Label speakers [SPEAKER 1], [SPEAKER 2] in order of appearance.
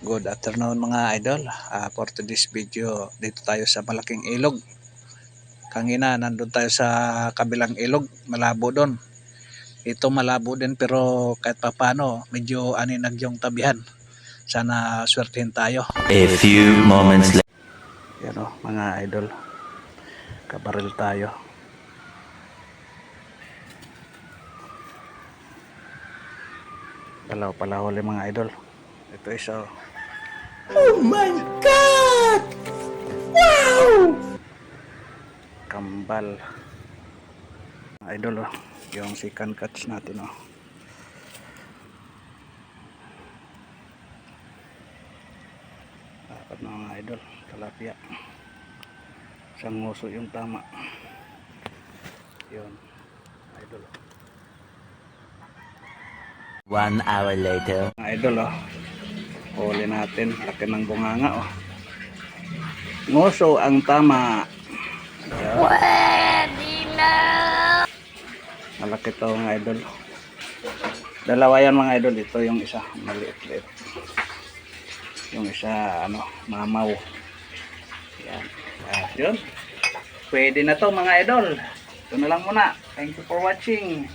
[SPEAKER 1] Good afternoon mga idol. For today's video, dito tayo sa malaking ilog. Kanina nandun tayo sa kabilang ilog, malabo doon. Ito malabo din pero kahit papano medyo aninag yung tabihan. Sana swertihin tayo.
[SPEAKER 2] A few moments later.
[SPEAKER 1] Yan o mga idol, kabaril tayo. Dalaw pala huli mga idol. Ito isa.
[SPEAKER 2] Oh my God! Wow!
[SPEAKER 1] Kambal. Mga idol oh, yung second catch natin oh. Dapat na mga idol, talapia. Isang nguso yung tama. Yun, idol.
[SPEAKER 2] 1 hour later.
[SPEAKER 1] Mga idol oh, huli natin, laki ng bunganga oh. Nguso ang tama.
[SPEAKER 2] Pwede na!
[SPEAKER 1] Malaki to mga idol. Dalawa yan mga idol, ito yung isa, maliit-liit. Yung isa, mamaw. Yan. At yun. Pwede na to mga idol. Ito na lang muna. Thank you for watching.